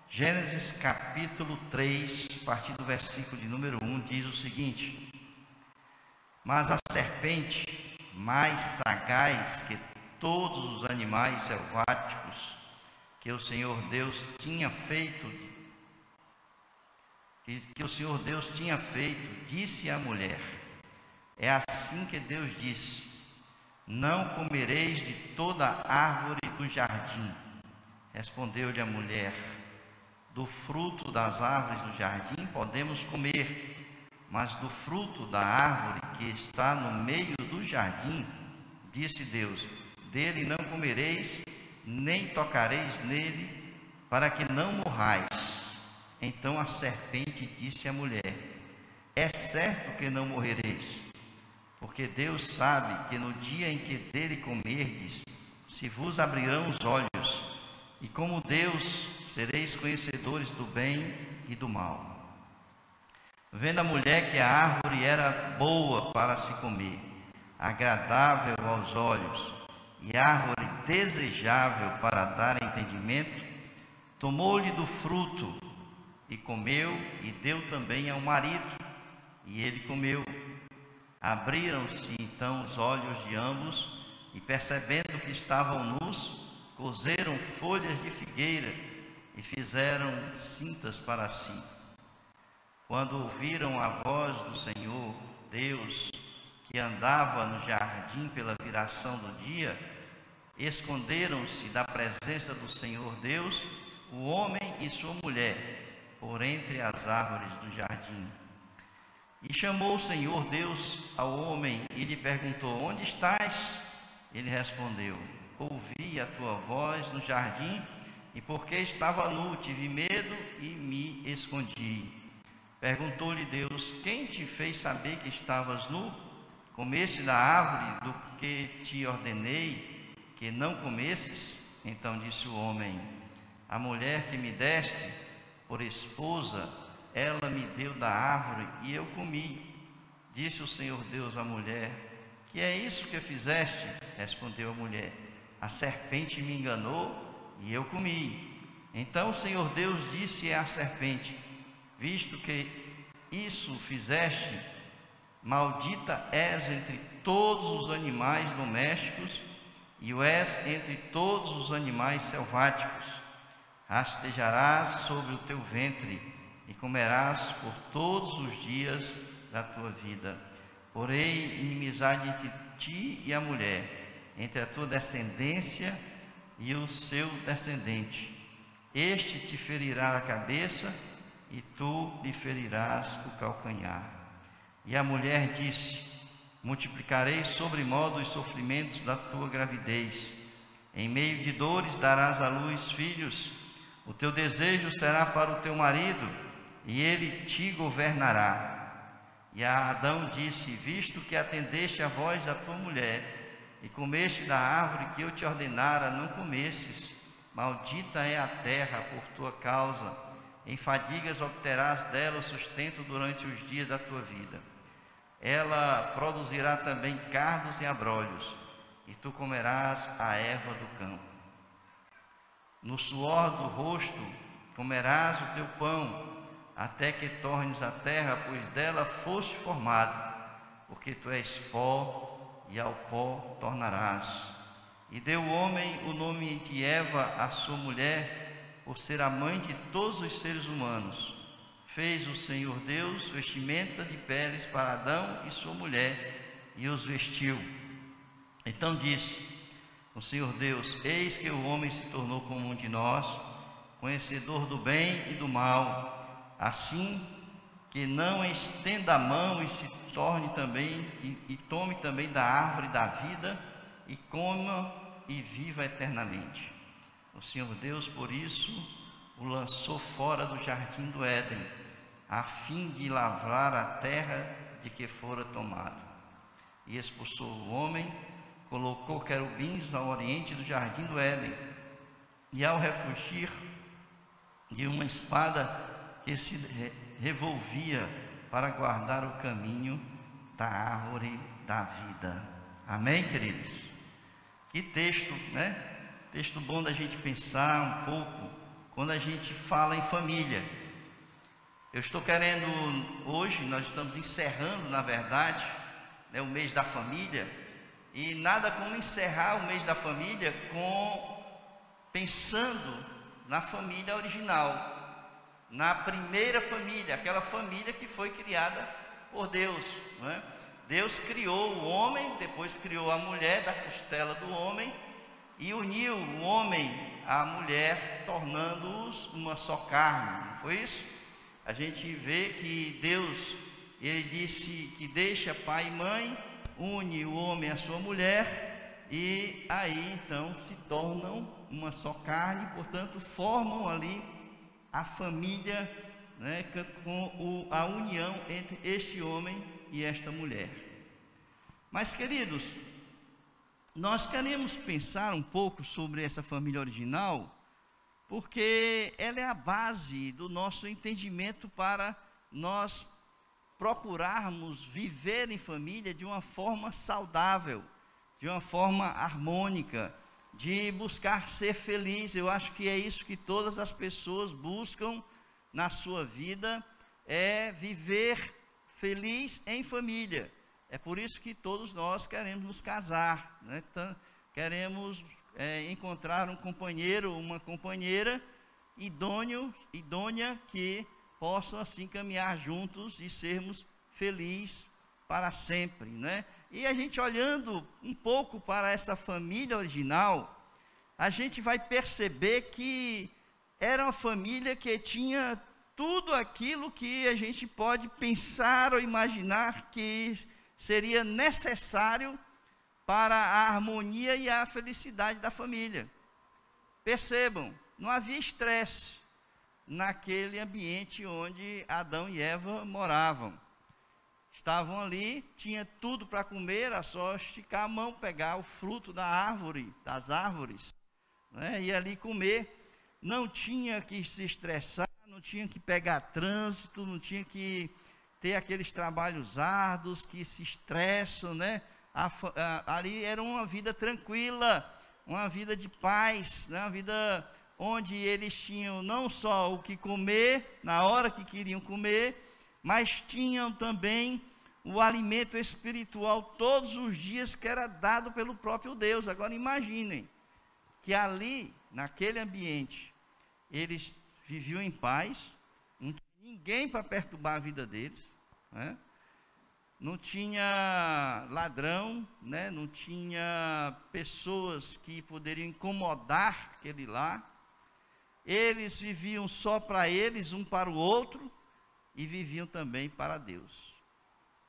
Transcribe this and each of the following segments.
Gênesis capítulo 3, a partir do versículo de número 1, diz o seguinte: Mas a serpente, mais sagaz que todos os animais selváticos que o Senhor Deus tinha feito, disse à mulher: É assim que Deus disse: Não comereis de toda árvore do jardim. Respondeu-lhe a mulher: Do fruto das árvores do jardim podemos comer, mas do fruto da árvore que está no meio do jardim, disse Deus: Dele não comereis, nem tocareis nele, para que não morrais. Então a serpente disse à mulher: É certo que não morrereis, porque Deus sabe que no dia em que dele comerdes, se vos abrirão os olhos, e como Deus sereis conhecedores do bem e do mal. Vendo a mulher que a árvore era boa para se comer, agradável aos olhos, e árvore desejável para dar entendimento, tomou-lhe do fruto, e comeu, e deu também ao marido, e ele comeu. Abriram-se então os olhos de ambos, e percebendo que estavam nus, coseram folhas de figueira, e fizeram cintas para si. Quando ouviram a voz do Senhor Deus, que andava no jardim pela viração do dia, esconderam-se da presença do Senhor Deus, o homem e sua mulher, por entre as árvores do jardim. E chamou o Senhor Deus ao homem e lhe perguntou: Onde estás? Ele respondeu: Ouvi a tua voz no jardim, e porque estava nu, tive medo e me escondi. Perguntou-lhe Deus: Quem te fez saber que estavas nu? Comeste da árvore do que te ordenei que não comesses? Então disse o homem: A mulher que me deste por esposa, ela me deu da árvore e eu comi. Disse o Senhor Deus à mulher: Que é isso que fizeste? Respondeu a mulher: A serpente me enganou e eu comi. Então o Senhor Deus disse à serpente: Visto que isso fizeste, maldita és entre todos os animais domésticos, e o és entre todos os animais selváticos. Rastejarás sobre o teu ventre, e comerás por todos os dias da tua vida. Porém, inimizade entre ti e a mulher, entre a tua descendência e o seu descendente. Este te ferirá a cabeça, e tu lhe ferirás o calcanhar. E a mulher disse: Multiplicarei sobremodo os sofrimentos da tua gravidez. Em meio de dores darás à luz filhos. O teu desejo será para o teu marido, e ele te governará. E a Adão disse: Visto que atendeste à voz da tua mulher, e comeste da árvore que eu te ordenara não comesses, maldita é a terra por tua causa. Em fadigas obterás dela o sustento durante os dias da tua vida. Ela produzirá também cardos e abrolhos, e tu comerás a erva do campo. No suor do rosto comerás o teu pão, até que tornes a terra, pois dela foste formado, porque tu és pó, e ao pó tornarás. E deu o homem o nome de Eva à sua mulher, por ser a mãe de todos os seres humanos. Fez o Senhor Deus vestimenta de peles para Adão e sua mulher, e os vestiu. Então disse o Senhor Deus: Eis que o homem se tornou como um de nós, conhecedor do bem e do mal, assim que não estenda a mão e se torne também e tome também da árvore da vida, e coma e viva eternamente. O Senhor Deus, por isso, o lançou fora do jardim do Éden, a fim de lavrar a terra de que fora tomado. E expulsou o homem, colocou querubins ao oriente do jardim do Éden, e ao refugir de uma espada que se revolvia para guardar o caminho da árvore da vida. Amém, queridos? Que texto, né? Texto bom da gente pensar um pouco quando a gente fala em família. Eu estou querendo, hoje nós estamos encerrando, na verdade, né, o mês da família, e nada como encerrar o mês da família pensando na família original, na primeira família, aquela família que foi criada por Deus, né? Deus criou o homem, depois criou a mulher da costela do homem e uniu o homem à mulher, tornando-os uma só carne, não foi isso? A gente vê que Deus, ele disse que deixa pai e mãe, une o homem à sua mulher, e aí então se tornam uma só carne, portanto formam ali a família, né, com a união entre este homem e esta mulher. Mas, queridos, nós queremos pensar um pouco sobre essa família original, porque ela é a base do nosso entendimento para nós procurarmos viver em família de uma forma saudável, de uma forma harmônica, de buscar ser feliz. Eu acho que é isso que todas as pessoas buscam na sua vida, é viver feliz em família. É por isso que todos nós queremos nos casar, né? Queremos encontrar um companheiro, uma companheira idônea que possam assim caminhar juntos e sermos felizes para sempre, né? E a gente olhando um pouco para essa família original, a gente vai perceber que era uma família que tinha tudo aquilo que a gente pode pensar ou imaginar que seria necessário para a harmonia e a felicidade da família. Percebam, não havia estresse naquele ambiente onde Adão e Eva moravam. Estavam ali, tinha tudo para comer, era só esticar a mão, pegar o fruto das árvores, né, e ali comer. Não tinha que se estressar, não tinha que pegar trânsito, não tinha que ter aqueles trabalhos árduos que se estressam, né? Ali era uma vida tranquila, uma vida de paz, né? Uma vida onde eles tinham não só o que comer, na hora que queriam comer, mas tinham também o alimento espiritual todos os dias que era dado pelo próprio Deus. Agora imaginem que ali, naquele ambiente, eles viviam em paz, não tinha ninguém para perturbar a vida deles, né? Não tinha ladrão, né? Não tinha pessoas que poderiam incomodar aquele lá. Eles viviam só para eles, um para o outro, e viviam também para Deus.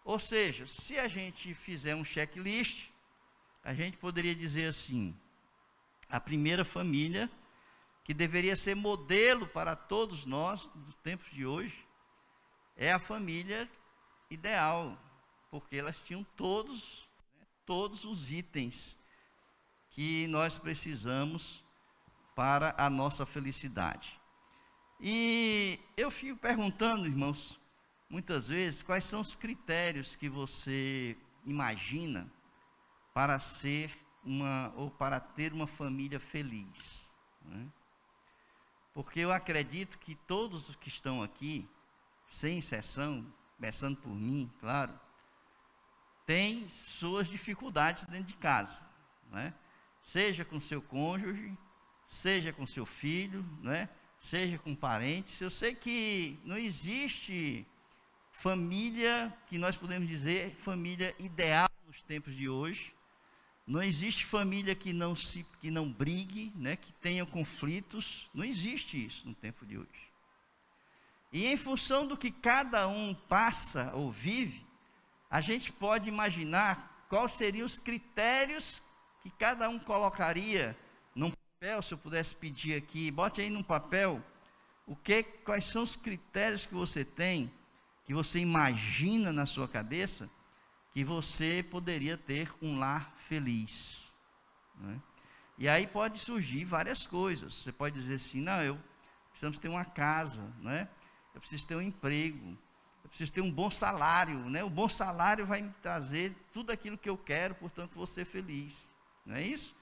Ou seja, se a gente fizer um checklist, a gente poderia dizer assim: a primeira família, que deveria ser modelo para todos nós, dos tempos de hoje, é a família ideal, porque elas tinham todos os itens que nós precisamos para a nossa felicidade. E eu fico perguntando, irmãos, muitas vezes, quais são os critérios que você imagina para para ter uma família feliz, né? Porque eu acredito que todos os que estão aqui, sem exceção, começando por mim, claro, têm suas dificuldades dentro de casa, né? Seja com seu cônjuge, seja com seu filho, né? Seja com parentes. Eu sei que não existe família que nós podemos dizer família ideal nos tempos de hoje. Não existe família que não brigue, né, que tenha conflitos. Não existe isso no tempo de hoje. E em função do que cada um passa ou vive, a gente pode imaginar quais seriam os critérios que cada um colocaria num papel. Se eu pudesse pedir aqui, bote aí num papel, quais são os critérios que você tem, que você imagina na sua cabeça, que você poderia ter um lar feliz, né? E aí pode surgir várias coisas. Você pode dizer assim: não, precisamos ter uma casa, né? Eu preciso ter um emprego, eu preciso ter um bom salário, né? O bom salário vai me trazer tudo aquilo que eu quero, portanto vou ser feliz, não é isso?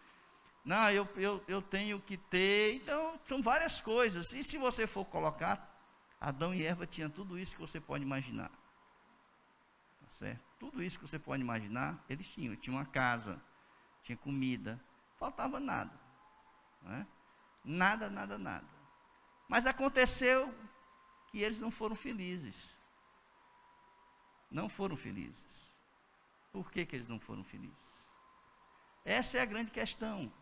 Não, eu tenho que ter. Então, são várias coisas. E se você for colocar, Adão e Eva tinham tudo isso que você pode imaginar. Tá certo? Tudo isso que você pode imaginar, eles tinham. Tinha uma casa, tinha comida, faltava nada. Não é? Nada, nada, nada. Mas aconteceu que eles não foram felizes. Não foram felizes. Por que eles não foram felizes? Essa é a grande questão.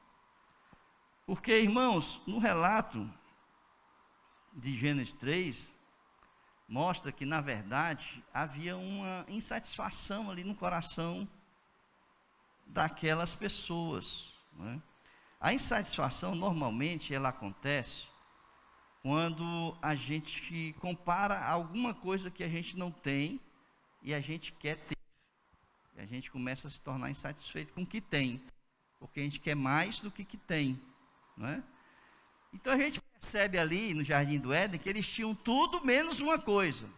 Porque, irmãos, no relato de Gênesis 3, mostra que, na verdade, havia uma insatisfação ali no coração daquelas pessoas. Não é? A insatisfação, normalmente, ela acontece quando a gente compara alguma coisa que a gente não tem e a gente quer ter. E a gente começa a se tornar insatisfeito com o que tem, porque a gente quer mais do que tem. Não é? Então a gente percebe ali no Jardim do Éden que eles tinham tudo menos uma coisa.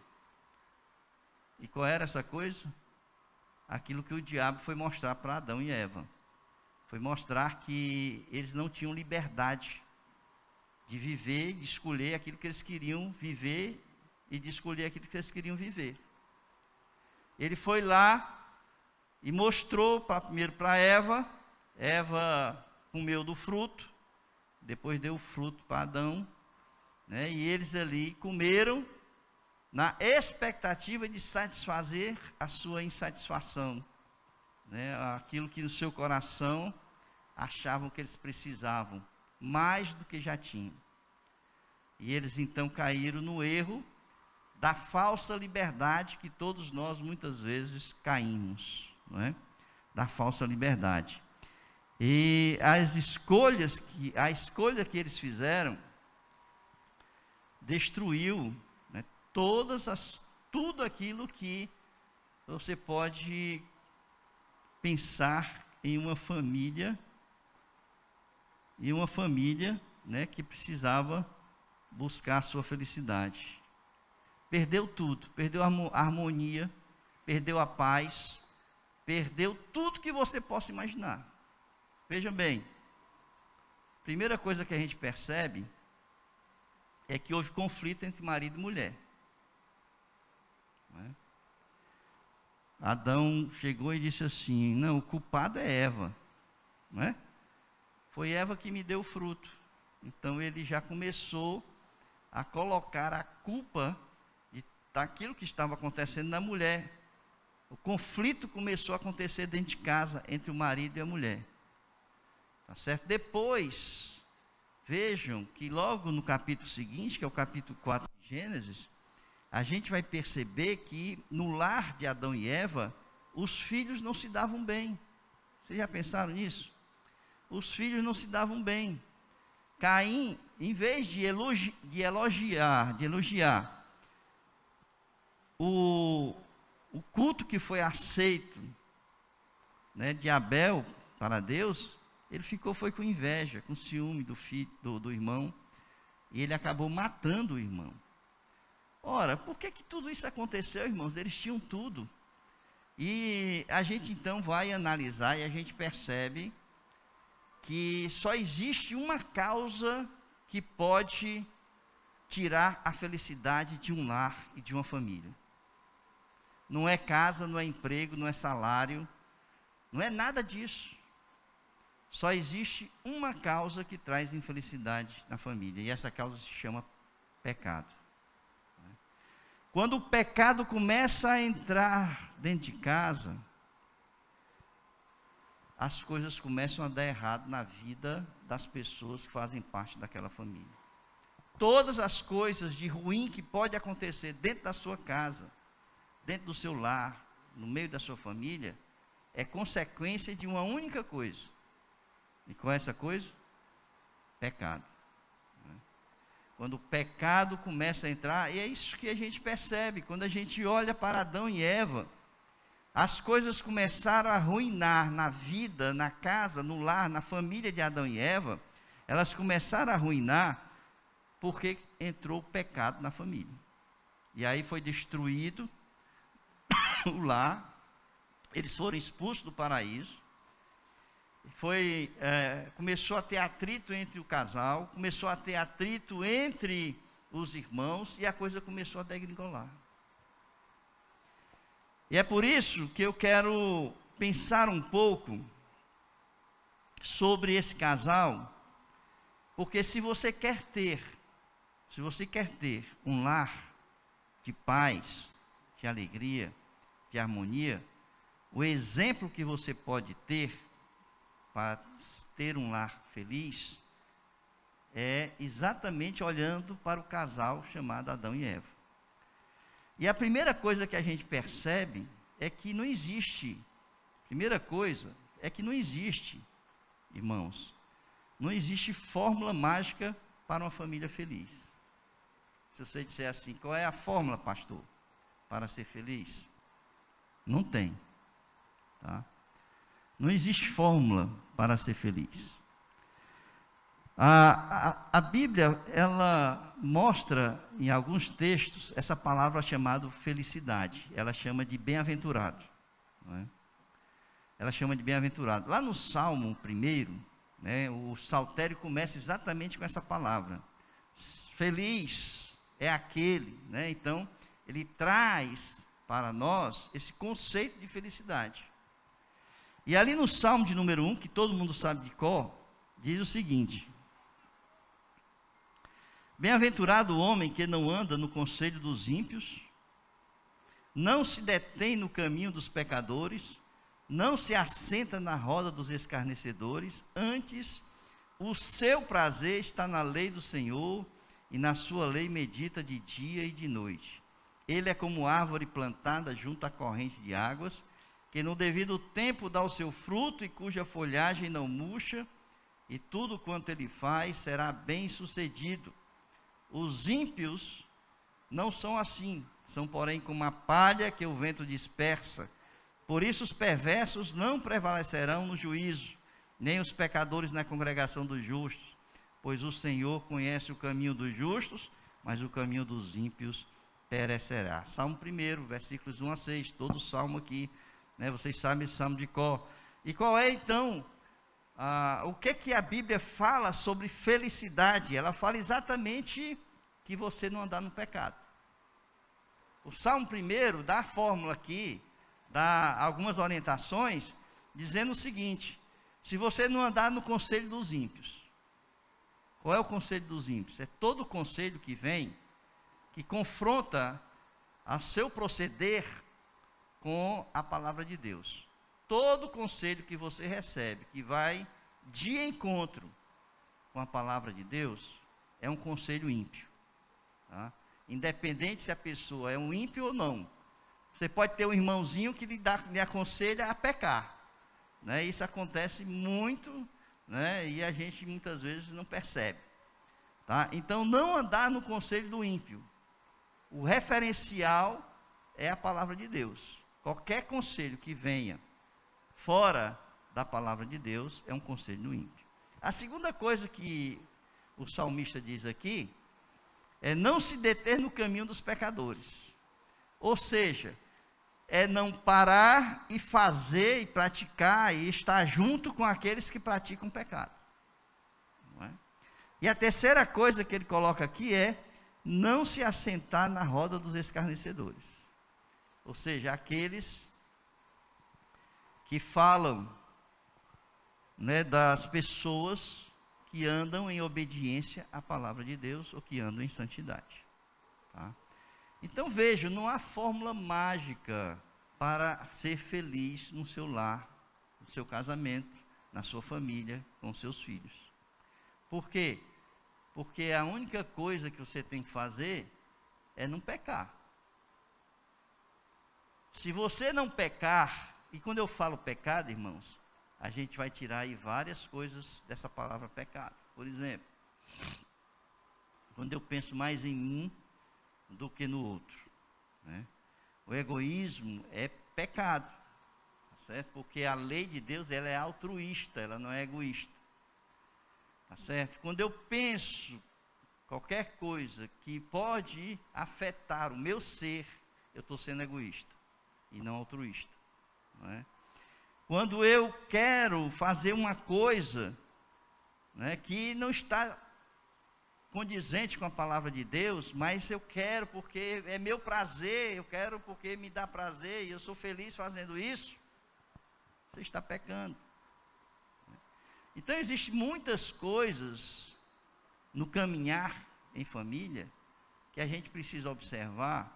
E qual era essa coisa? Aquilo que o diabo foi mostrar para Adão e Eva. Foi mostrar que eles não tinham liberdade de viver, de escolher aquilo que eles queriam viver e de escolher aquilo que eles queriam viver. Ele foi lá e mostrou primeiro para Eva. Eva comeu do fruto. Depois deu o fruto para Adão, né? E eles ali comeram na expectativa de satisfazer a sua insatisfação, né? Aquilo que no seu coração achavam que eles precisavam, mais do que já tinham. E eles então caíram no erro da falsa liberdade que todos nós muitas vezes caímos, não é? Da falsa liberdade. E a escolha que eles fizeram destruiu, né, tudo aquilo que você pode pensar em uma família, né, que precisava buscar a sua felicidade. Perdeu tudo, perdeu a harmonia, perdeu a paz, perdeu tudo que você possa imaginar. Veja bem, a primeira coisa que a gente percebe é que houve conflito entre marido e mulher. Não é? Adão chegou e disse assim: não, o culpado é Eva. Não é? Foi Eva que me deu o fruto. Então ele já começou a colocar a culpa daquilo que estava acontecendo na mulher. O conflito começou a acontecer dentro de casa entre o marido e a mulher. Tá certo? Depois, vejam que logo no capítulo seguinte, que é o capítulo 4 de Gênesis, a gente vai perceber que no lar de Adão e Eva, os filhos não se davam bem. Vocês já pensaram nisso? Os filhos não se davam bem. Caim, em vez de elogiar o culto que foi aceito, né, de Abel para Deus, ele foi com inveja, com ciúme do filho, do irmão, e ele acabou matando o irmão. Ora, por que tudo isso aconteceu, irmãos? Eles tinham tudo. E a gente então vai analisar e a gente percebe que só existe uma causa que pode tirar a felicidade de um lar e de uma família. Não é casa, não é emprego, não é salário, não é nada disso. Só existe uma causa que traz infelicidade na família, e essa causa se chama pecado. Quando o pecado começa a entrar dentro de casa, as coisas começam a dar errado na vida das pessoas que fazem parte daquela família. Todas as coisas de ruim que pode acontecer dentro da sua casa, dentro do seu lar, no meio da sua família, é consequência de uma única coisa. E qual é essa coisa? Pecado. Quando o pecado começa a entrar, e é isso que a gente percebe, quando a gente olha para Adão e Eva, as coisas começaram a arruinar na vida, na casa, no lar, na família de Adão e Eva, elas começaram a arruinar porque entrou o pecado na família. E aí foi destruído o lar, eles foram expulsos do paraíso. começou a ter atrito entre o casal, começou a ter atrito entre os irmãos, e a coisa começou a degringolar. E é por isso que eu quero pensar um pouco sobre esse casal, porque se você quer ter um lar de paz, de alegria, de harmonia, o exemplo que você pode ter para ter um lar feliz é exatamente olhando para o casal chamado Adão e Eva. E a primeira coisa que a gente percebe é que não existe, irmãos, não existe fórmula mágica para uma família feliz. Se você disser assim, qual é a fórmula, pastor, para ser feliz? Não tem, tá? Não existe fórmula para ser feliz. A Bíblia, ela mostra em alguns textos essa palavra chamada felicidade. Ela chama de bem-aventurado, não é? Ela chama de bem-aventurado. Lá no Salmo 1, né, o saltério começa exatamente com essa palavra. Feliz é aquele, né? Então, ele traz para nós esse conceito de felicidade. E ali no Salmo de número 1, que todo mundo sabe de cor, diz o seguinte: bem-aventurado o homem que não anda no conselho dos ímpios, não se detém no caminho dos pecadores, não se assenta na roda dos escarnecedores, antes o seu prazer está na lei do Senhor, e na sua lei medita de dia e de noite. Ele é como árvore plantada junto à corrente de águas, que no devido tempo dá o seu fruto e cuja folhagem não murcha, e tudo quanto ele faz será bem sucedido. Os ímpios não são assim, são porém como a palha que o vento dispersa. Por isso os perversos não prevalecerão no juízo, nem os pecadores na congregação dos justos, pois o Senhor conhece o caminho dos justos, mas o caminho dos ímpios perecerá. Salmo 1, versículos 1 a 6, todo o salmo aqui, né, vocês sabem esse salmo de cor. E qual é então, o que a Bíblia fala sobre felicidade? Ela fala exatamente que você não andar no pecado. O Salmo 1 dá a fórmula aqui, dá algumas orientações, dizendo o seguinte: se você não andar no conselho dos ímpios. Qual é o conselho dos ímpios? É todo o conselho que vem, que confronta o seu proceder com a palavra de Deus. Todo conselho que você recebe, que vai de encontro com a palavra de Deus, é um conselho ímpio, tá? Independente se a pessoa é um ímpio ou não. Você pode ter um irmãozinho que lhe aconselha a pecar, né? Isso acontece muito, né? E a gente muitas vezes não percebe, tá? Então, não andar no conselho do ímpio. O referencial é a palavra de Deus. Qualquer conselho que venha fora da palavra de Deus é um conselho do ímpio. A segunda coisa que o salmista diz aqui é não se deter no caminho dos pecadores. Ou seja, é não parar e fazer e praticar e estar junto com aqueles que praticam pecado. Não é? E a terceira coisa que ele coloca aqui é não se assentar na roda dos escarnecedores. Ou seja, aqueles que falam, né, das pessoas que andam em obediência à palavra de Deus ou que andam em santidade, tá? Então veja, não há fórmula mágica para ser feliz no seu lar, no seu casamento, na sua família, com seus filhos. Por quê? Porque a única coisa que você tem que fazer é não pecar. Se você não pecar, e quando eu falo pecado, irmãos, a gente vai tirar aí várias coisas dessa palavra pecado. Por exemplo, quando eu penso mais em mim do que no outro, né? O egoísmo é pecado, tá certo? Porque a lei de Deus, ela é altruísta, ela não é egoísta, tá certo? Quando eu penso qualquer coisa que pode afetar o meu ser, eu estou sendo egoísta e não altruísta, não é? Quando eu quero fazer uma coisa, né, que não está condizente com a palavra de Deus, mas eu quero porque é meu prazer, eu quero porque me dá prazer e eu sou feliz fazendo isso, você está pecando. Então existem muitas coisas no caminhar em família que a gente precisa observar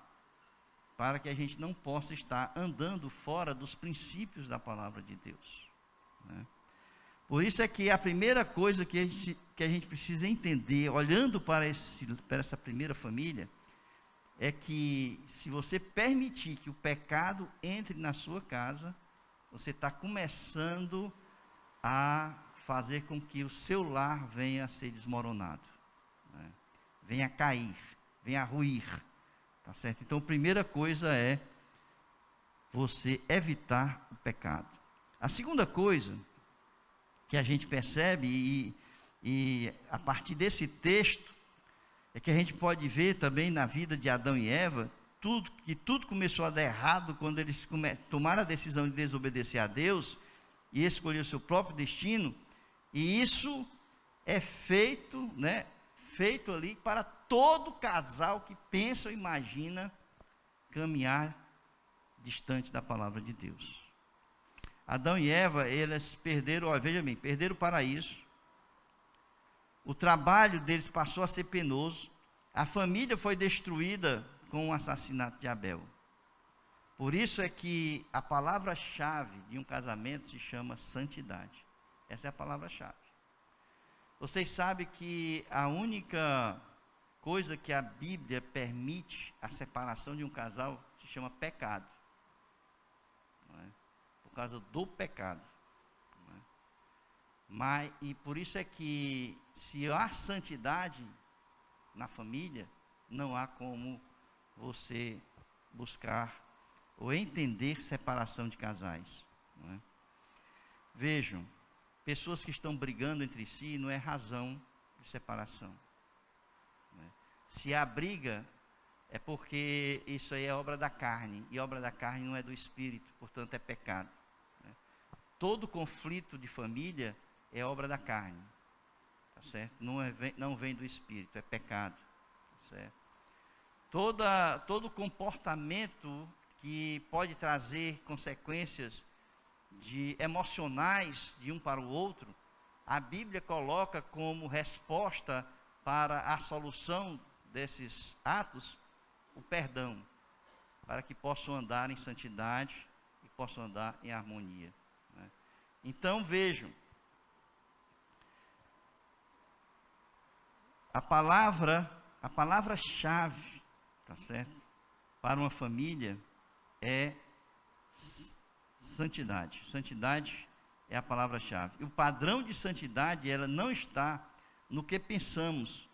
para que a gente não possa estar andando fora dos princípios da palavra de Deus, né? Por isso é que a primeira coisa que a gente precisa entender, olhando para essa primeira família, é que se você permitir que o pecado entre na sua casa, você está começando a fazer com que o seu lar venha a ser desmoronado, né? Venha a cair, venha a ruir, tá certo? Então a primeira coisa é você evitar o pecado. A segunda coisa que a gente percebe, e a partir desse texto, é que a gente pode ver também na vida de Adão e Eva, que tudo começou a dar errado quando eles tomaram a decisão de desobedecer a Deus, e escolher o seu próprio destino, e isso é feito, né, feito ali para todo casal que pensa ou imagina caminhar distante da palavra de Deus. Adão e Eva, eles perderam, olha, veja bem, perderam o paraíso, o trabalho deles passou a ser penoso, a família foi destruída com o assassinato de Abel. Por isso é que a palavra-chave de um casamento se chama santidade. Essa é a palavra-chave. Vocês sabem que a única coisa que a Bíblia permite a separação de um casal se chama pecado. Não é? Por causa do pecado. Não é? Mas, e por isso é que se há santidade na família, não há como você buscar ou entender separação de casais, não é? Vejam, pessoas que estão brigando entre si não é razão de separação, não é? Se há briga, é porque isso aí é obra da carne, e obra da carne não é do espírito, portanto é pecado, não é? Todo conflito de família é obra da carne, tá certo? Não vem do espírito, é pecado, tá certo? Todo comportamento que pode trazer consequências emocionais de um para o outro, a Bíblia coloca como resposta para a solução desses atos, o perdão, para que possam andar em santidade e possam andar em harmonia, né? Então vejam, a palavra-chave, tá certo? Para uma família é santidade. Santidade é a palavra-chave. E o padrão de santidade, ela não está no que pensamos,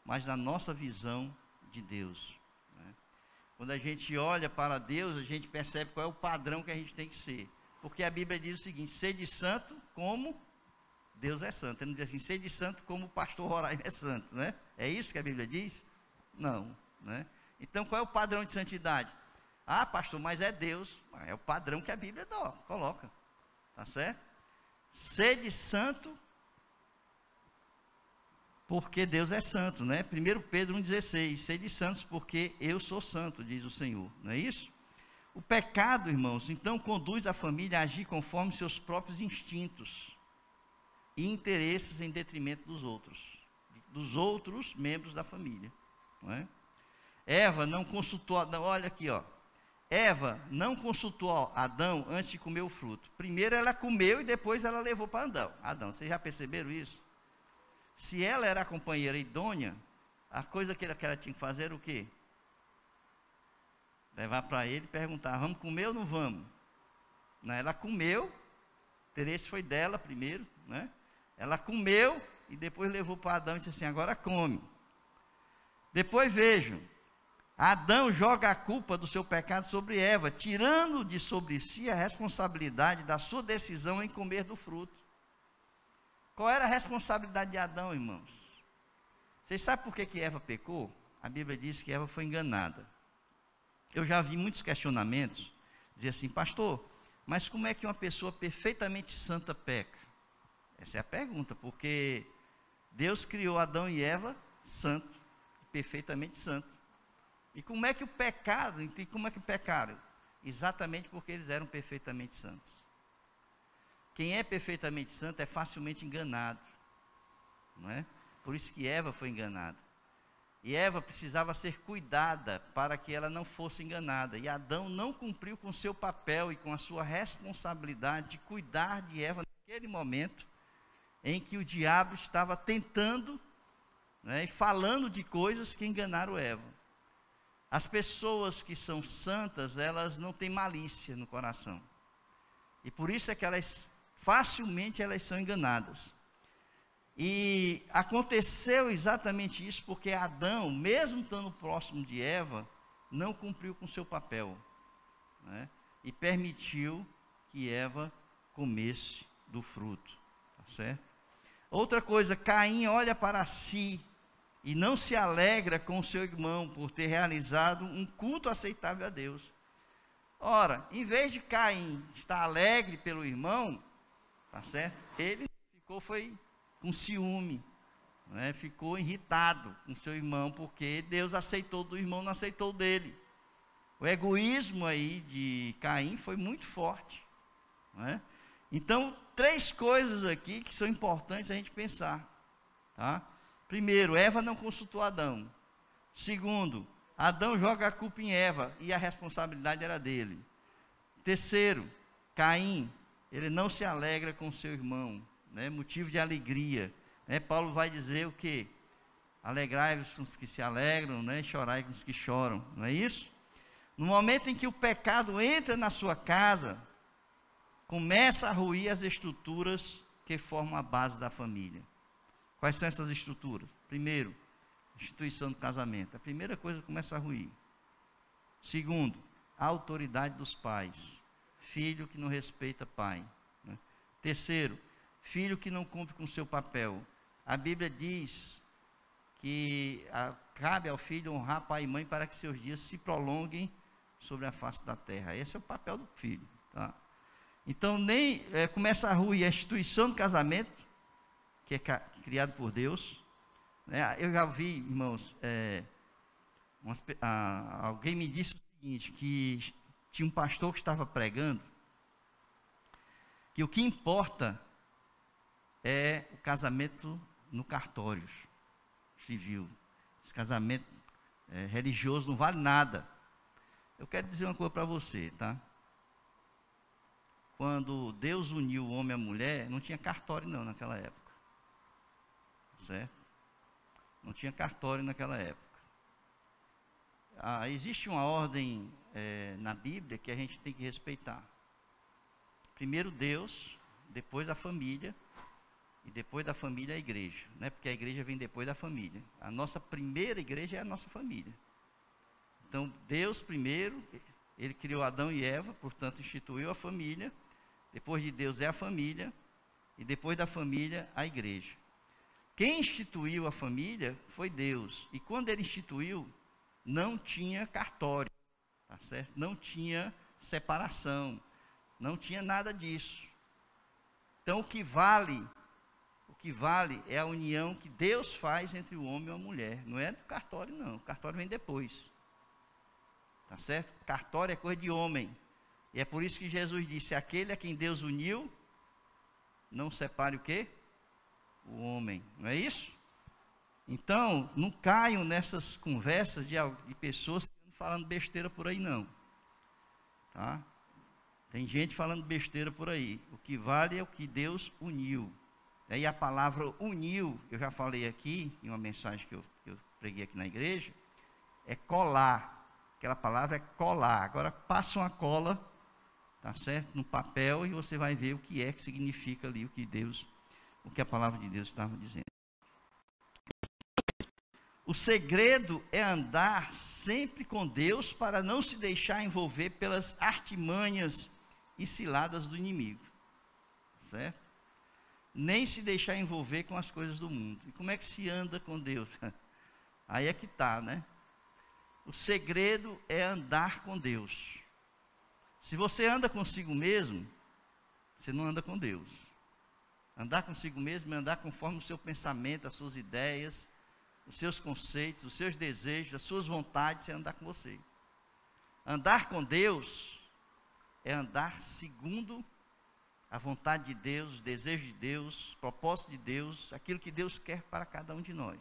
mas na nossa visão de Deus, né? Quando a gente olha para Deus, a gente percebe qual é o padrão que a gente tem que ser. Porque a Bíblia diz o seguinte: sede santo como Deus é santo. Ele não diz assim, sede santo como o pastor Roraima é santo, né? É isso que a Bíblia diz? Não, né? Então qual é o padrão de santidade? Ah, pastor, mas é Deus. É o padrão que a Bíblia coloca, tá certo? Sede santo, porque Deus é santo, né? 1 Pedro 1,16, sede santos, porque eu sou santo, diz o Senhor, não é isso? O pecado, irmãos, então conduz a família a agir conforme seus próprios instintos e interesses em detrimento dos outros membros da família, não é? Eva não consultou Adão, olha aqui, ó. Eva não consultou Adão antes de comer o fruto. Primeiro ela comeu e depois ela levou para Adão. Vocês já perceberam isso? Se ela era a companheira idônea, a coisa que ela tinha que fazer era o quê? Levar para ele e perguntar, vamos comer ou não vamos? Não, ela comeu, o interesse foi dela primeiro, né? Ela comeu e depois levou para Adão e disse assim, agora come. Depois vejam, Adão joga a culpa do seu pecado sobre Eva, tirando de sobre si a responsabilidade da sua decisão em comer do fruto. Qual era a responsabilidade de Adão, irmãos? Vocês sabem por que Eva pecou? A Bíblia diz que Eva foi enganada. Eu já vi muitos questionamentos, dizer assim, pastor, Mas como é que uma pessoa perfeitamente santa peca? Essa é a pergunta, porque Deus criou Adão e Eva santo, perfeitamente santo. E como é que o pecado, e como é que pecaram? Exatamente porque eles eram perfeitamente santos. Quem é perfeitamente santo é facilmente enganado, não é? Por isso que Eva foi enganada. E Eva precisava ser cuidada para que ela não fosse enganada. E Adão não cumpriu com seu papel e com a sua responsabilidade de cuidar de Eva naquele momento em que o diabo estava tentando, né, e falando de coisas que enganaram Eva. As pessoas que são santas, elas não têm malícia no coração. E por isso é que facilmente elas são enganadas. E aconteceu exatamente isso porque Adão, mesmo estando próximo de Eva, não cumpriu com seu papel, né? E permitiu que Eva comesse do fruto, tá certo? Outra coisa, Caim olha para si e não se alegra com o seu irmão por ter realizado um culto aceitável a Deus. Ora, em vez de Caim estar alegre pelo irmão, tá certo? Ele foi com ciúme, né? Ficou irritado com seu irmão, porque Deus aceitou do irmão, não aceitou dele. O egoísmo aí de Caim foi muito forte, né? Então, 3 coisas aqui que são importantes a gente pensar, tá? Primeiro, Eva não consultou Adão. Segundo, Adão joga a culpa em Eva e a responsabilidade era dele. Terceiro, Caim, ele não se alegra com seu irmão, né? Motivo de alegria, né? Paulo vai dizer o quê? Alegrai-vos com os que se alegram, né? Chorai com os que choram, não é isso? No momento em que o pecado entra na sua casa, começa a ruir as estruturas que formam a base da família. Quais são essas estruturas? Primeiro, instituição do casamento. A primeira coisa que começa a ruir. Segundo, a autoridade dos pais. Filho que não respeita pai, né? Terceiro, filho que não cumpre com o seu papel. A Bíblia diz que cabe ao filho honrar pai e mãe para que seus dias se prolonguem sobre a face da terra. Esse é o papel do filho, tá? Então, começa a ruir a instituição do casamento, que é criado por Deus, né? Eu já ouvi, irmãos, alguém me disse o seguinte, que tinha um pastor que estava pregando, que o que importa é o casamento no cartório civil. Esse casamento religioso não vale nada. Eu quero dizer uma coisa para você, tá? Quando Deus uniu o homem e a mulher, não tinha cartório não naquela época, certo? Não tinha cartório naquela época. Existe uma ordem na Bíblia que a gente tem que respeitar. Primeiro Deus, depois a família, e depois da família a igreja, né? Porque a igreja vem depois da família. A nossa primeira igreja é a nossa família. Então Deus primeiro, Ele criou Adão e Eva, portanto instituiu a família. Depois de Deus é a família, e depois da família a igreja. Quem instituiu a família foi Deus, e quando Ele instituiu, não tinha cartório, tá certo? Não tinha separação, não tinha nada disso. Então o que vale é a união que Deus faz entre o homem e a mulher, não é do cartório não, o cartório vem depois, tá certo? Cartório é coisa de homem, e é por isso que Jesus disse, aquele a quem Deus uniu, não separe o quê? O homem, não é isso? Então, não caiam nessas conversas de pessoas falando besteira por aí não, tá? Tem gente falando besteira por aí, o que vale é o que Deus uniu. E a palavra uniu, eu já falei aqui, em uma mensagem que eu preguei aqui na igreja, é colar. Aquela palavra é colar. Agora passa uma cola, tá certo? No papel e você vai ver o que é que significa ali, o que a palavra de Deus estava dizendo. O segredo é andar sempre com Deus para não se deixar envolver pelas artimanhas e ciladas do inimigo, certo? Nem se deixar envolver com as coisas do mundo. E como é que se anda com Deus? Aí é que está, né? O segredo é andar com Deus. Se você anda consigo mesmo, você não anda com Deus. Andar consigo mesmo é andar conforme o seu pensamento, as suas ideias, os seus conceitos, os seus desejos, as suas vontades, é andar com você. Andar com Deus é andar segundo a vontade de Deus, os desejos de Deus, o propósito de Deus, aquilo que Deus quer para cada um de nós,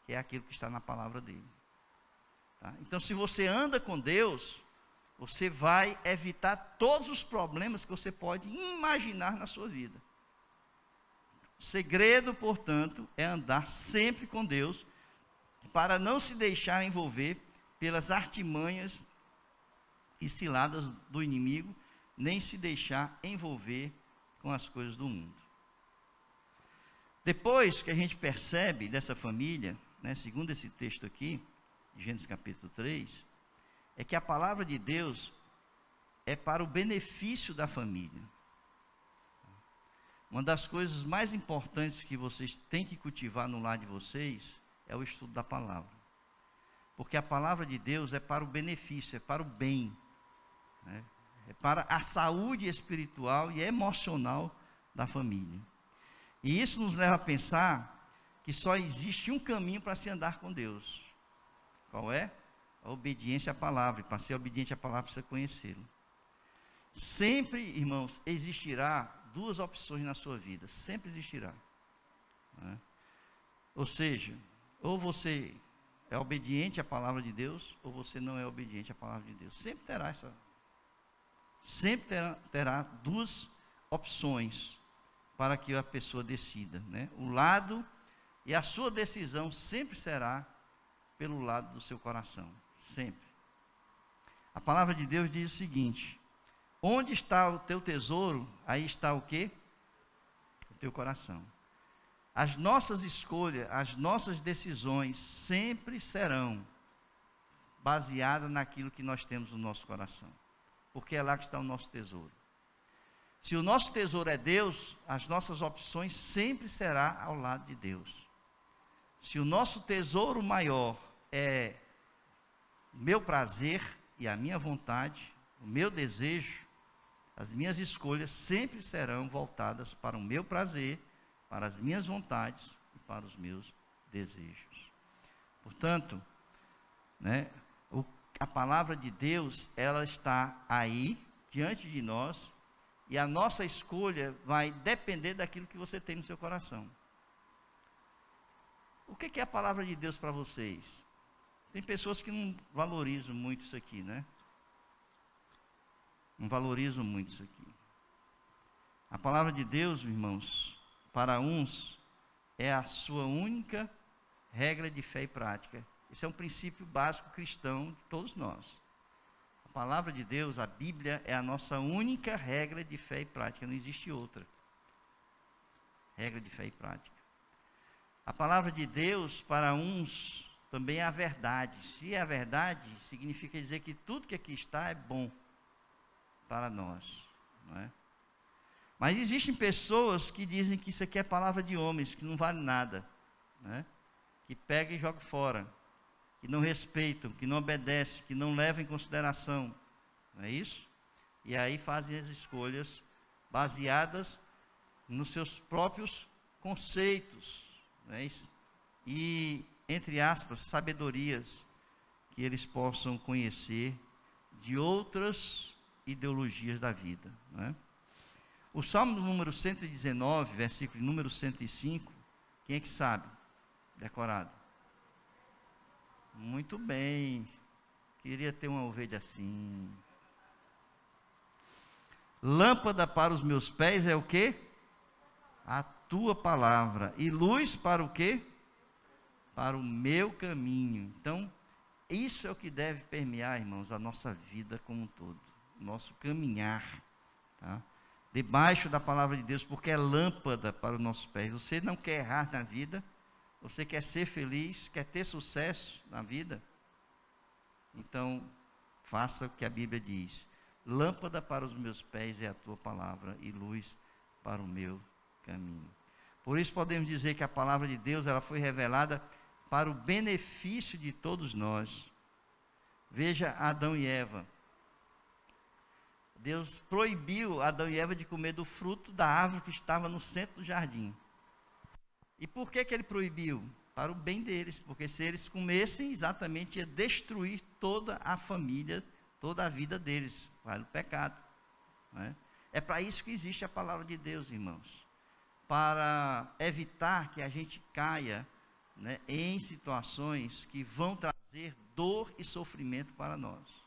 que é aquilo que está na palavra dele. Tá? Então, se você anda com Deus, você vai evitar todos os problemas que você pode imaginar na sua vida. O segredo, portanto, é andar sempre com Deus, para não se deixar envolver pelas artimanhas e ciladas do inimigo, nem se deixar envolver com as coisas do mundo. Depois que a gente percebe dessa família, né, segundo esse texto aqui, Gênesis capítulo 3, é que a palavra de Deus é para o benefício da família. Uma das coisas mais importantes que vocês têm que cultivar no lar de vocês é o estudo da palavra. Porque a palavra de Deus é para o benefício, é para o bem, né? É para a saúde espiritual e emocional da família. E isso nos leva a pensar que só existe um caminho para se andar com Deus. Qual é? A obediência à palavra. E para ser obediente à palavra, precisa conhecê-lo. Sempre, irmãos, existirá duas opções na sua vida. Sempre existirá. Né? Ou seja, ou você é obediente à palavra de Deus, ou você não é obediente à palavra de Deus. Sempre terá essa. Sempre terá duas opções para que a pessoa decida, né? O lado, e a sua decisão sempre será pelo lado do seu coração, sempre. A palavra de Deus diz o seguinte: onde está o teu tesouro, aí está o quê? O teu coração. As nossas escolhas, as nossas decisões sempre serão baseadas naquilo que nós temos no nosso coração. Porque é lá que está o nosso tesouro. Se o nosso tesouro é Deus, as nossas opções sempre serão ao lado de Deus. Se o nosso tesouro maior é o meu prazer e a minha vontade, o meu desejo, as minhas escolhas sempre serão voltadas para o meu prazer, para as minhas vontades e para os meus desejos. Portanto, né, a palavra de Deus, ela está aí, diante de nós, e a nossa escolha vai depender daquilo que você tem no seu coração. O que é a palavra de Deus para vocês? Tem pessoas que não valorizam muito isso aqui, né? Não valorizam muito isso aqui. A palavra de Deus, irmãos, para uns, é a sua única regra de fé e prática. Esse é um princípio básico cristão de todos nós. A palavra de Deus, a Bíblia, é a nossa única regra de fé e prática. Não existe outra regra de fé e prática. A palavra de Deus, para uns, também é a verdade. Se é a verdade, significa dizer que tudo que aqui está é bom para nós, não é? Mas existem pessoas que dizem que isso aqui é palavra de homens, que não vale nada, né? Que pega e joga fora, que não respeitam, que não obedecem, que não levam em consideração, não é isso? E aí fazem as escolhas baseadas nos seus próprios conceitos, não é isso? E, entre aspas, sabedorias que eles possam conhecer de outras ideologias da vida, não é? O Salmo número 119, versículo número 105, quem é que sabe? Decorado. Muito bem. Queria ter uma ovelha assim. Lâmpada para os meus pés é o quê? A tua palavra. E luz para o quê? Para o meu caminho. Então, isso é o que deve permear, irmãos, a nossa vida como um todo. O nosso caminhar, tá? Debaixo da palavra de Deus, porque é lâmpada para os nossos pés. Você não quer errar na vida? Você quer ser feliz? Quer ter sucesso na vida? Então, faça o que a Bíblia diz. Lâmpada para os meus pés é a tua palavra e luz para o meu caminho. Por isso podemos dizer que a palavra de Deus, ela foi revelada para o benefício de todos nós. Veja Adão e Eva. Deus proibiu Adão e Eva de comer do fruto da árvore que estava no centro do jardim. E por que ele proibiu? Para o bem deles, porque se eles comessem, exatamente ia destruir toda a família, toda a vida deles, para o pecado. Né? É para isso que existe a palavra de Deus, irmãos, para evitar que a gente caia, né, em situações que vão trazer dor e sofrimento para nós.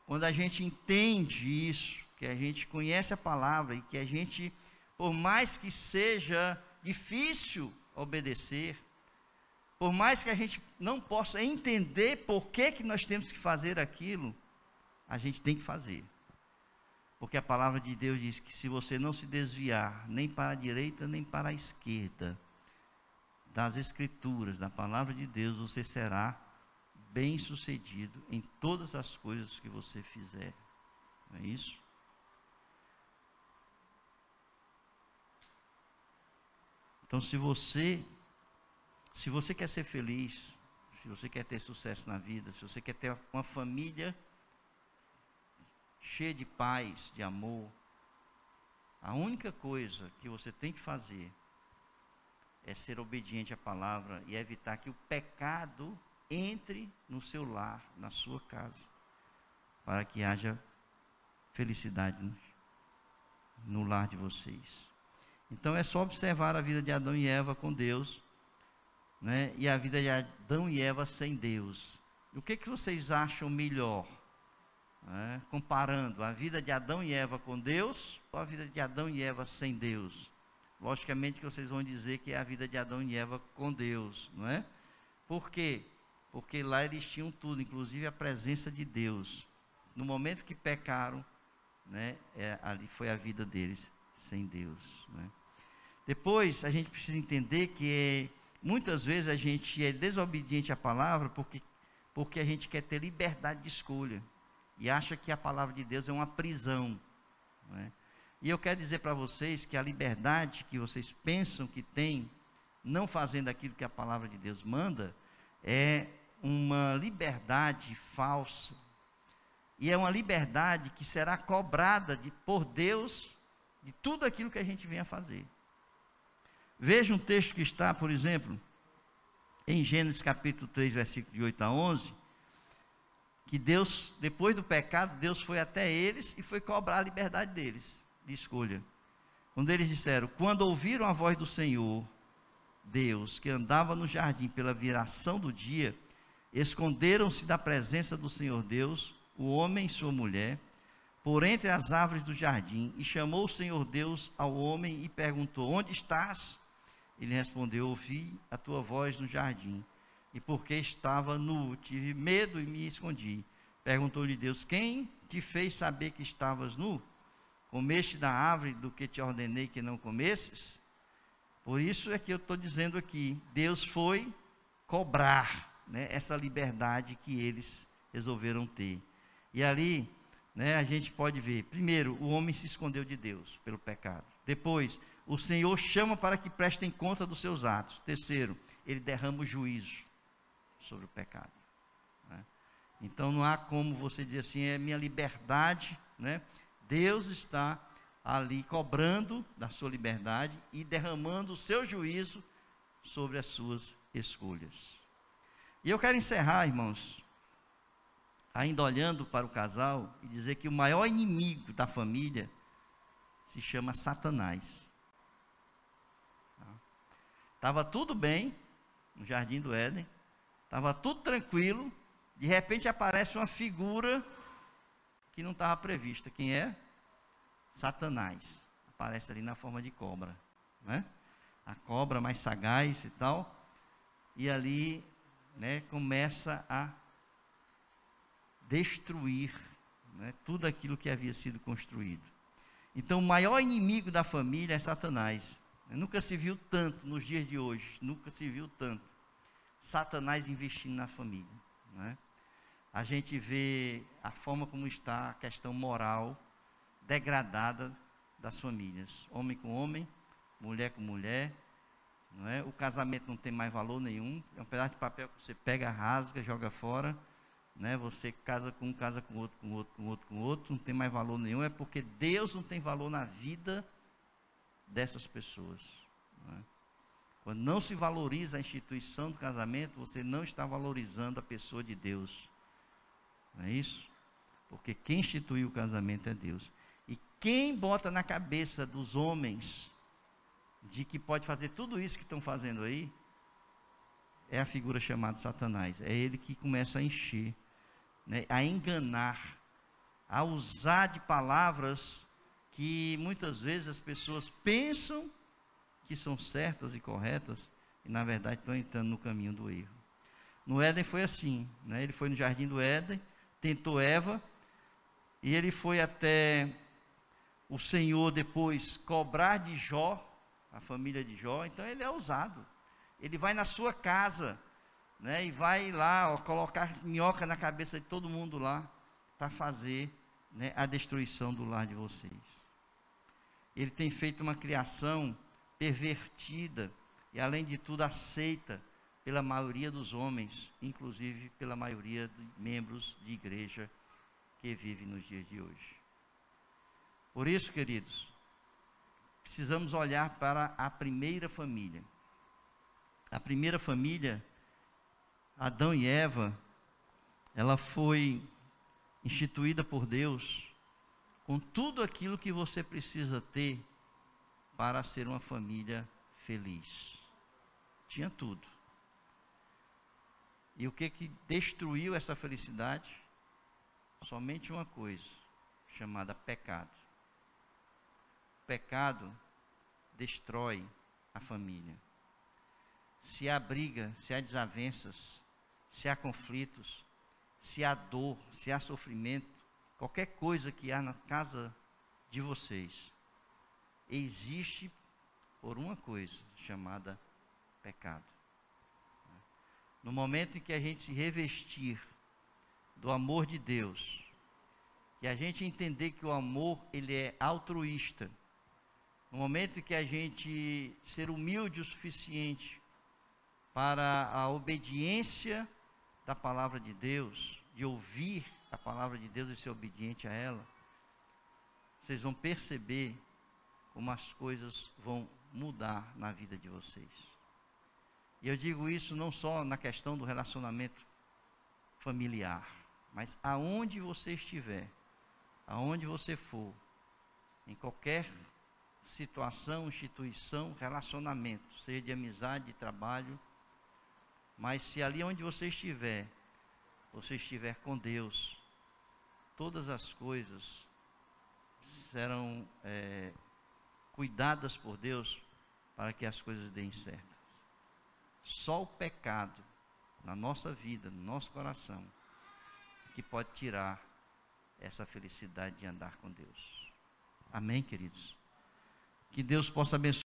Quando a gente entende isso, que a gente conhece a palavra e que a gente, por mais que seja difícil obedecer, por mais que a gente não possa entender por que nós temos que fazer aquilo, a gente tem que fazer. Porque a palavra de Deus diz que se você não se desviar nem para a direita nem para a esquerda das Escrituras, da palavra de Deus, você será bem-sucedido em todas as coisas que você fizer. Não é isso? Então, se você quer ser feliz, se você quer ter sucesso na vida, se você quer ter uma família cheia de paz, de amor, a única coisa que você tem que fazer é ser obediente à palavra e evitar que o pecado entre no seu lar, na sua casa, para que haja felicidade no lar de vocês. Então é só observar a vida de Adão e Eva com Deus, né? E a vida de Adão e Eva sem Deus. E o que vocês acham melhor? Né? Comparando a vida de Adão e Eva com Deus ou a vida de Adão e Eva sem Deus? Logicamente que vocês vão dizer que é a vida de Adão e Eva com Deus, não é? Por quê? Porque lá eles tinham tudo, inclusive a presença de Deus. No momento que pecaram, né, ali foi a vida deles sem Deus, né? Depois a gente precisa entender que muitas vezes a gente é desobediente à palavra porque a gente quer ter liberdade de escolha e acha que a palavra de Deus é uma prisão, não é? E eu quero dizer para vocês que a liberdade que vocês pensam que tem, não fazendo aquilo que a palavra de Deus manda, é uma liberdade falsa. E é uma liberdade que será cobrada por Deus de tudo aquilo que a gente vem a fazer. Veja um texto que está, por exemplo, em Gênesis capítulo 3, versículo de 8 a 11, que Deus, depois do pecado, Deus foi até eles e foi cobrar a liberdade deles, de escolha. Quando eles disseram, quando ouviram a voz do Senhor, Deus, que andava no jardim pela viração do dia, esconderam-se da presença do Senhor Deus, o homem e sua mulher, por entre as árvores do jardim, e chamou o Senhor Deus ao homem e perguntou, onde estás? Ele respondeu, ouvi a tua voz no jardim, e porque estava nu, tive medo e me escondi. Perguntou-lhe Deus, quem te fez saber que estavas nu? Comeste da árvore do que te ordenei que não comesses? Por isso é que eu estou dizendo aqui, Deus foi cobrar, né, essa liberdade que eles resolveram ter. E ali, né, a gente pode ver, primeiro, o homem se escondeu de Deus pelo pecado. Depois, o Senhor chama para que prestem conta dos seus atos. Terceiro, ele derrama o juízo sobre o pecado, né? Então não há como você dizer assim, é minha liberdade, né? Deus está ali cobrando da sua liberdade e derramando o seu juízo sobre as suas escolhas. E eu quero encerrar, irmãos, ainda olhando para o casal e dizer que o maior inimigo da família se chama Satanás. Estava tudo bem no jardim do Éden, estava tudo tranquilo, de repente aparece uma figura que não estava prevista. Quem é? Satanás. Aparece ali na forma de cobra, né? A cobra mais sagaz e tal, e ali, né, começa a destruir, né, tudo aquilo que havia sido construído. Então o maior inimigo da família é Satanás. Nunca se viu tanto nos dias de hoje, nunca se viu tanto Satanás investindo na família, né? A gente vê a forma como está a questão moral degradada das famílias, homem com homem, mulher com mulher, não é? O casamento não tem mais valor nenhum, é um pedaço de papel que você pega, rasga, joga fora, né? Você casa com um, casa com outro, com outro, com outro, com outro, não tem mais valor nenhum, é porque Deus não tem valor na vida dessas pessoas, né? Quando não se valoriza a instituição do casamento, você não está valorizando a pessoa de Deus, não é isso? Porque quem instituiu o casamento é Deus. E quem bota na cabeça dos homens de que pode fazer tudo isso que estão fazendo aí, é a figura chamada Satanás. É ele que começa a encher, né, a enganar, a usar de palavras que muitas vezes as pessoas pensam que são certas e corretas, e na verdade estão entrando no caminho do erro. No Éden foi assim, né? Ele foi no jardim do Éden, tentou Eva, e ele foi até o Senhor depois cobrar de Jó, a família de Jó. Então ele é ousado, ele vai na sua casa, né, e vai lá, ó, colocar minhoca na cabeça de todo mundo lá, para fazer, né, a destruição do lar de vocês. Ele tem feito uma criação pervertida, e além de tudo aceita pela maioria dos homens, inclusive pela maioria de membros de igreja que vive nos dias de hoje. Por isso, queridos, precisamos olhar para a primeira família. A primeira família, Adão e Eva, ela foi instituída por Deus com tudo aquilo que você precisa ter para ser uma família feliz. Tinha tudo. E o que destruiu essa felicidade? Somente uma coisa, chamada pecado. O pecado destrói a família. Se há briga, se há desavenças, se há conflitos, se há dor, se há sofrimento, qualquer coisa que há na casa de vocês, existe por uma coisa chamada pecado. No momento em que a gente se revestir do amor de Deus, que a gente entender que o amor ele é altruísta, no momento em que a gente ser humilde o suficiente para a obediência da palavra de Deus, de ouvir a palavra de Deus e ser obediente a ela, vocês vão perceber como as coisas vão mudar na vida de vocês. E eu digo isso não só na questão do relacionamento familiar, mas aonde você estiver, aonde você for, em qualquer situação, instituição, relacionamento, seja de amizade, de trabalho, mas se ali onde você estiver com Deus, todas as coisas serão cuidadas por Deus para que as coisas deem certas. Só o pecado na nossa vida, no nosso coração, que pode tirar essa felicidade de andar com Deus. Amém, queridos? Que Deus possa abençoar